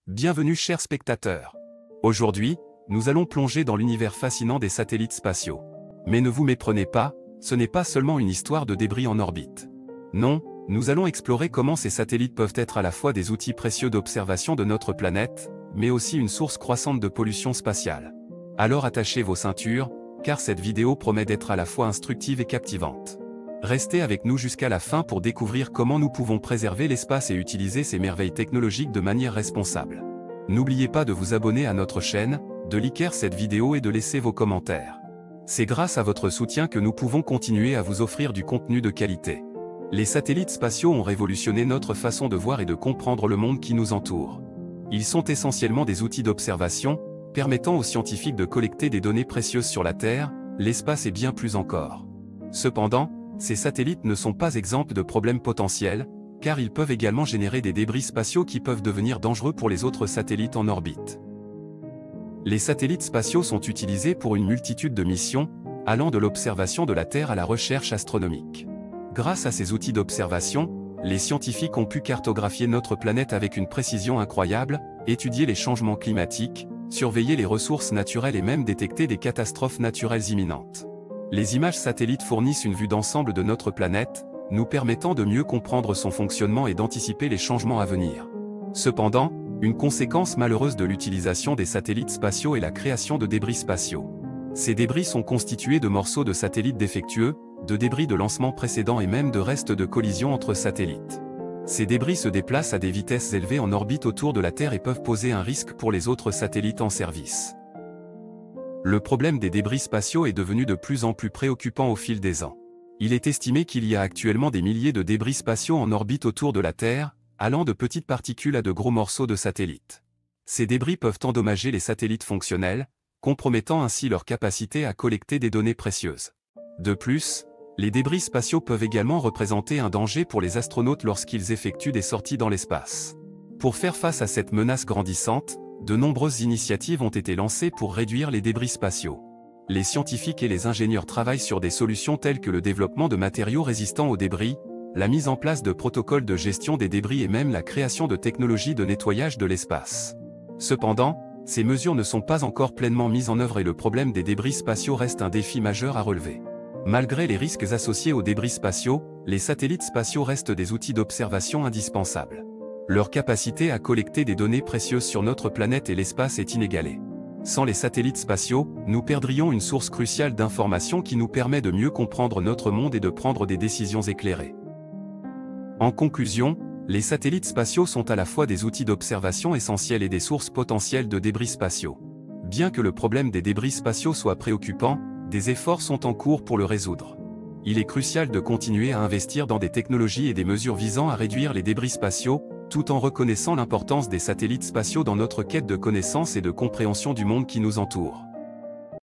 Bienvenue chers spectateurs. Aujourd'hui, nous allons plonger dans l'univers fascinant des satellites spatiaux. Mais ne vous méprenez pas, ce n'est pas seulement une histoire de débris en orbite. Non, nous allons explorer comment ces satellites peuvent être à la fois des outils précieux d'observation de notre planète, mais aussi une source croissante de pollution spatiale. Alors attachez vos ceintures, car cette vidéo promet d'être à la fois instructive et captivante. Restez avec nous jusqu'à la fin pour découvrir comment nous pouvons préserver l'espace et utiliser ces merveilles technologiques de manière responsable. N'oubliez pas de vous abonner à notre chaîne, de liker cette vidéo et de laisser vos commentaires. C'est grâce à votre soutien que nous pouvons continuer à vous offrir du contenu de qualité. Les satellites spatiaux ont révolutionné notre façon de voir et de comprendre le monde qui nous entoure. Ils sont essentiellement des outils d'observation, permettant aux scientifiques de collecter des données précieuses sur la Terre, l'espace et bien plus encore. Cependant, ces satellites ne sont pas exempts de problèmes potentiels, car ils peuvent également générer des débris spatiaux qui peuvent devenir dangereux pour les autres satellites en orbite. Les satellites spatiaux sont utilisés pour une multitude de missions, allant de l'observation de la Terre à la recherche astronomique. Grâce à ces outils d'observation, les scientifiques ont pu cartographier notre planète avec une précision incroyable, étudier les changements climatiques, surveiller les ressources naturelles et même détecter des catastrophes naturelles imminentes. Les images satellites fournissent une vue d'ensemble de notre planète, nous permettant de mieux comprendre son fonctionnement et d'anticiper les changements à venir. Cependant, une conséquence malheureuse de l'utilisation des satellites spatiaux est la création de débris spatiaux. Ces débris sont constitués de morceaux de satellites défectueux, de débris de lancement précédents et même de restes de collisions entre satellites. Ces débris se déplacent à des vitesses élevées en orbite autour de la Terre et peuvent poser un risque pour les autres satellites en service. Le problème des débris spatiaux est devenu de plus en plus préoccupant au fil des ans. Il est estimé qu'il y a actuellement des milliers de débris spatiaux en orbite autour de la Terre, allant de petites particules à de gros morceaux de satellites. Ces débris peuvent endommager les satellites fonctionnels, compromettant ainsi leur capacité à collecter des données précieuses. De plus, les débris spatiaux peuvent également représenter un danger pour les astronautes lorsqu'ils effectuent des sorties dans l'espace. Pour faire face à cette menace grandissante, de nombreuses initiatives ont été lancées pour réduire les débris spatiaux. Les scientifiques et les ingénieurs travaillent sur des solutions telles que le développement de matériaux résistants aux débris, la mise en place de protocoles de gestion des débris et même la création de technologies de nettoyage de l'espace. Cependant, ces mesures ne sont pas encore pleinement mises en œuvre et le problème des débris spatiaux reste un défi majeur à relever. Malgré les risques associés aux débris spatiaux, les satellites spatiaux restent des outils d'observation indispensables. Leur capacité à collecter des données précieuses sur notre planète et l'espace est inégalée. Sans les satellites spatiaux, nous perdrions une source cruciale d'informations qui nous permet de mieux comprendre notre monde et de prendre des décisions éclairées. En conclusion, les satellites spatiaux sont à la fois des outils d'observation essentiels et des sources potentielles de débris spatiaux. Bien que le problème des débris spatiaux soit préoccupant, des efforts sont en cours pour le résoudre. Il est crucial de continuer à investir dans des technologies et des mesures visant à réduire les débris spatiaux, tout en reconnaissant l'importance des satellites spatiaux dans notre quête de connaissance et de compréhension du monde qui nous entoure.